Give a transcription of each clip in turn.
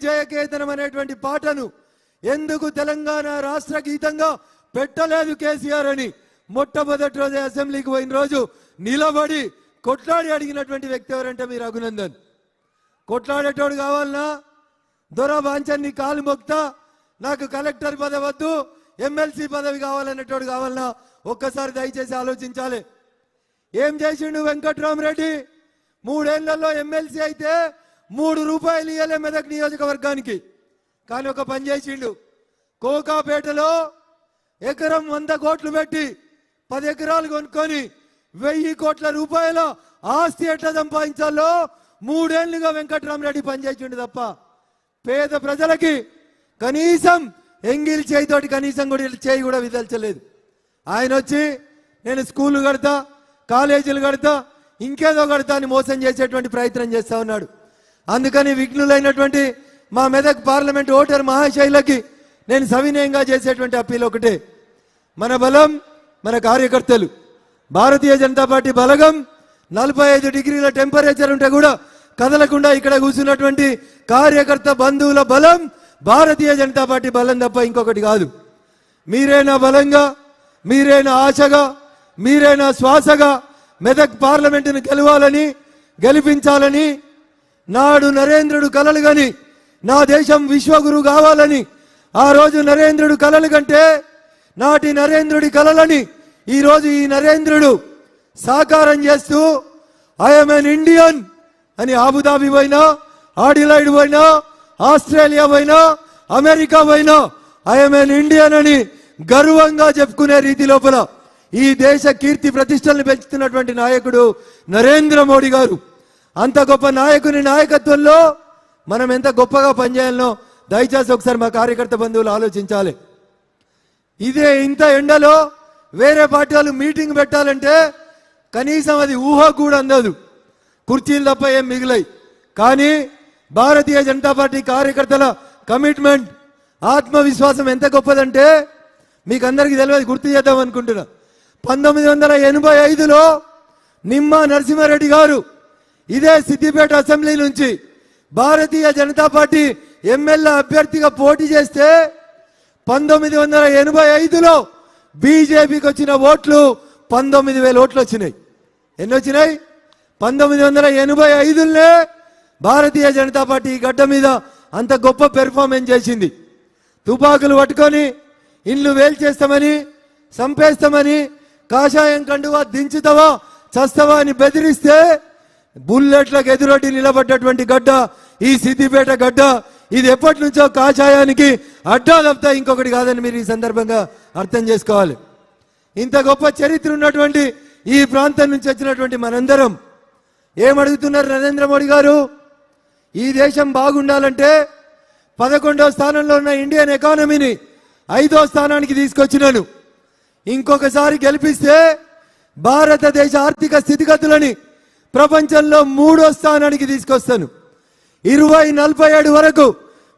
విజయకేతనం అనేటువంటి పాటను ఎందుకు తెలంగాణ రాష్ట్ర గీతంగా పెట్టలేదు కేసీఆర్ అని మొట్టమొదటి రోజు అసెంబ్లీకి పోయిన రోజు నిలబడి కొట్లాడి అడిగినటువంటి వ్యక్తి ఎవరంటే మీ రఘునందన్. కొట్లాడేటోడు కావాలన్నా, దొర బాంచన్ని కాలు మొక్తా నాకు కలెక్టర్ పదవి వద్దు ఎమ్మెల్సీ పదవి కావాలనేటోడు కావాలన్నా ఒక్కసారి దయచేసి ఆలోచించాలి. ఏం చేసిండు వెంకట్రామరెడ్డి? 3 ఏళ్లలో ఎమ్మెల్సీ అయితే 3 రూపాయలు ఇయ్యలే మెదక్ నియోజకవర్గానికి. కానీ ఒక పని చేసిండు. కోకాపేటలో ఎకరం 100 కోట్లు పెట్టి 10 ఎకరాలు కొనుక్కొని 1000 కోట్ల రూపాయల ఆస్తి ఎట్లా సంపాదించాలో 3 ఏళ్లుగా వెంకట్రామరెడ్డి పనిచేసిండు తప్ప పేద ప్రజలకి కనీసం ఎంగిల్ చేయితోటి కనీసం కూడా చేయి కూడా విదల్చలేదు. ఆయన వచ్చి నేను స్కూళ్ళు కడతా, కాలేజీలు కడతా, ఇంకేదో కడతా అని మోసం చేసేటువంటి ప్రయత్నం చేస్తా ఉన్నాడు. అందుకని విఘ్నులైనటువంటి మా మెదక్ పార్లమెంట్ ఓటర్ మహాశైలకి నేను సవినయంగా చేసేటువంటి అప్పీల్ ఒకటే, మన బలం మన కార్యకర్తలు. భారతీయ జనతా పార్టీ బలగం 45 డిగ్రీల టెంపరేచర్ ఉంటే కూడా కదలకుండా ఇక్కడ కూర్చున్నటువంటి కార్యకర్త బంధువుల బలం భారతీయ జనతా పార్టీ బలం తప్ప ఇంకొకటి కాదు. మీరేనా బలంగా, మీరేనా ఆశగా, మీరేనా శ్వాసగా మెదక్ పార్లమెంటును గెలవాలని, గెలిపించాలని, నాడు నరేంద్రుడు కలలు గని నా దేశం విశ్వగురు కావాలని ఆ రోజు నరేంద్రుడు కలలు కంటే నాటి నరేంద్రుడి కలలని ఈరోజు ఈ నరేంద్రుడు సాకారం చేస్తూ ఐఎమ్ ఎన్ ఇండియన్ అని అబుదాబి పోయినా, ఆడిలైడ్ పోయినా, ఆస్ట్రేలియా పోయినా, అమెరికా పోయినా ఐఎమ్ ఎన్ ఇండియన్ అని గర్వంగా చెప్పుకునే రీతి లోపల ఈ దేశ కీర్తి ప్రతిష్టలను పెంచుతున్నటువంటి నాయకుడు నరేంద్ర మోడీ గారు. అంత గొప్ప నాయకుని నాయకత్వంలో మనం ఎంత గొప్పగా పనిచేయాలనో దయచేసి ఒకసారి మా కార్యకర్త బంధువులు ఆలోచించాలి. ఇదే ఇంత ఎండలో వేరే పార్టీ వాళ్ళు మీటింగ్ పెట్టాలంటే కనీసం అది ఊహ కూడా అందదు, కుర్చీలు తప్ప ఏం మిగిలాయి. కానీ భారతీయ జనతా పార్టీ కార్యకర్తల కమిట్మెంట్, ఆత్మవిశ్వాసం ఎంత గొప్పదంటే మీకు అందరికీ తెలియదు, గుర్తు చేద్దాం అనుకుంటున్నా. 1985లో నిమ్మా నరసింహారెడ్డి గారు ఇదే సిద్దిపేట అసెంబ్లీ నుంచి భారతీయ జనతా పార్టీ ఎమ్మెల్యే అభ్యర్థిగా పోటీ చేస్తే 1985లో బీజేపీకి వచ్చిన ఓట్లు 19,000 ఓట్లు వచ్చినాయి. ఎన్ని వచ్చినాయి? 1985లోనే భారతీయ జనతా పార్టీ గడ్డ మీద అంత గొప్ప పెర్ఫార్మెన్స్ చేసింది. తుపాకులు పట్టుకొని ఇల్లు వేల్చేస్తామని, సంపేస్తామని, కాషాయం కండువా దించుతావా చస్తావా అని బెదిరిస్తే బుల్లెట్లకు ఎదురొడ్డి నిలబడ్డటువంటి గడ్డ ఈ సిద్దిపేట గడ్డ. ఇది ఎప్పటి నుంచో కాషాయానికి అడ్డా తప్ప ఇంకొకటి కాదని మీరు ఈ సందర్భంగా అర్థం చేసుకోవాలి. ఇంత గొప్ప చరిత్ర ఉన్నటువంటి ఈ ప్రాంతం నుంచి వచ్చినటువంటి మనందరం ఏమడుగుతున్నారు నరేంద్ర మోడీ గారు? ఈ దేశం బాగుండాలంటే 11వ స్థానంలో ఉన్న ఇండియన్ ఎకానమీని 5వ స్థానానికి తీసుకొచ్చినాను. ఇంకొకసారి గెలిపిస్తే భారతదేశ ఆర్థిక స్థితిగతులని ప్రపంచంలో 3వ స్థానానికి తీసుకొస్తాను. 2047 వరకు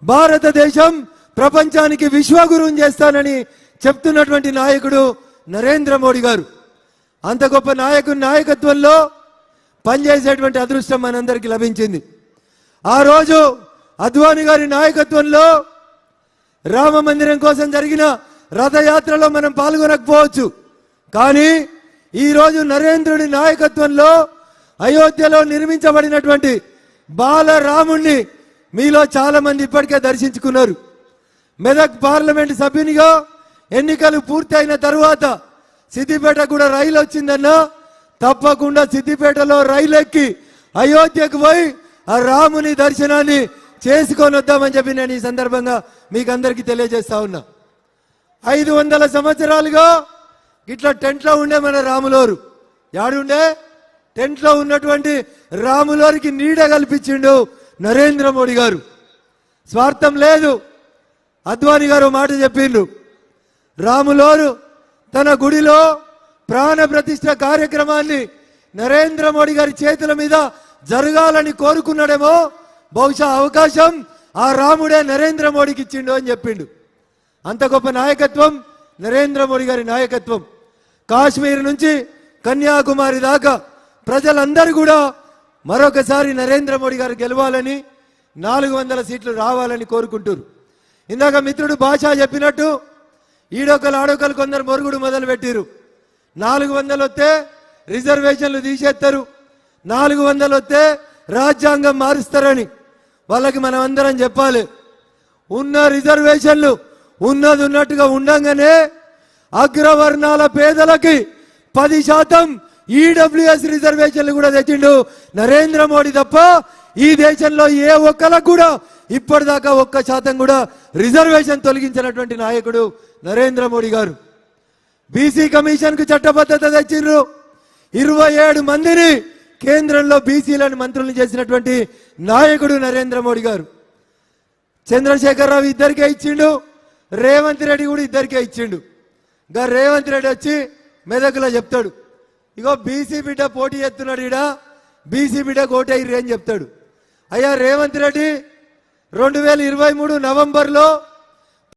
భారతదేశం ప్రపంచానికి విశ్వగురువుని చేస్తానని చెప్తున్నటువంటి నాయకుడు నరేంద్ర మోడీ గారు. అంత గొప్ప నాయకుని నాయకత్వంలో పనిచేసేటువంటి అదృష్టం మనందరికీ లభించింది. ఆ రోజు అద్వానీ గారి నాయకత్వంలో రామ మందిరం కోసం జరిగిన రథయాత్రలో మనం పాల్గొనకపోవచ్చు, కానీ ఈరోజు నరేంద్రుడి నాయకత్వంలో అయోధ్యలో నిర్మించబడినటువంటి బాలరాముణ్ణి మీలో చాలా మంది ఇప్పటికే దర్శించుకున్నారు. మెదక్ పార్లమెంట్ సభ్యునిగా ఎన్నికలు పూర్తి అయిన తరువాత సిద్దిపేట కూడా రైలు వచ్చిందన్నా తప్పకుండా సిద్దిపేటలో రైలు ఎక్కి అయోధ్యకు పోయి ఆ రాముని దర్శనాన్ని చేసుకొని వద్దామని చెప్పి నేను ఈ సందర్భంగా మీకు అందరికీ తెలియజేస్తా ఉన్నా. 500 సంవత్సరాలుగా ఇట్లా టెంట్లో ఉండే మన రాములోరు యాడుండే టెంట్లో ఉన్నటువంటి రాములోరికి నీడ కల్పించిండు నరేంద్ర మోడీ గారు. స్వార్థం లేదు. అద్వానీ గారు మాట చెప్పిండు, రాములోరు తన గుడిలో ప్రాణ ప్రతిష్ఠ కార్యక్రమాన్ని నరేంద్ర మోడీ గారి చేతుల మీద జరగాలని కోరుకున్నాడేమో, బహుశా అవకాశం ఆ రాముడే నరేంద్ర మోడీకి ఇచ్చిండు అని చెప్పిండు. అంత గొప్ప నాయకత్వం నరేంద్ర మోడీ గారి నాయకత్వం. కాశ్మీర్ నుంచి కన్యాకుమారి దాకా ప్రజలందరూ కూడా మరొకసారి నరేంద్ర మోడీ గారు గెలవాలని, 400 సీట్లు రావాలని కోరుకుంటారు. ఇందాక మిత్రుడు భాష చెప్పినట్టు ఈడొకలు ఆడొకలు కొందరు మొరుగుడు మొదలు పెట్టిరు. 400 వస్తే రిజర్వేషన్లు తీసేస్తారు, 400 వస్తే రాజ్యాంగం మారుస్తారని వాళ్ళకి మనం అందరం చెప్పాలి. ఉన్న రిజర్వేషన్లు ఉన్నది ఉన్నట్టుగా ఉండంగానే అగ్రవర్ణాల పేదలకి 10% ఈడబ్ల్యూఎస్ రిజర్వేషన్లు కూడా తెచ్చిండు నరేంద్ర మోడీ తప్ప ఈ దేశంలో ఏ ఒక్కలకు కూడా ఇప్పటిదాకా 1% కూడా రిజర్వేషన్ తొలగించినటువంటి నాయకుడు నరేంద్ర మోడీ గారు. బీసీ కమిషన్ కు చట్టబద్ధత తెచ్చిండ్రు. 27 మందిని కేంద్రంలో బీసీలను మంత్రులను చేసినటువంటి నాయకుడు నరేంద్ర మోడీ గారు. చంద్రశేఖరరావు ఇద్దరికే ఇచ్చిండు, రేవంత్ రెడ్డి కూడా ఇద్దరికే ఇచ్చిండు. గా రేవంత్ రెడ్డి వచ్చి మెదకులో చెప్తాడు, ఇగో బీసీ బిడ్డ పోటీ చేస్తున్నాడు, ఈడ బీసీ బిడ్డ కోటయ్యి అని చెప్తాడు. అయ్యా రేవంత్ రెడ్డి 2023 నవంబర్లో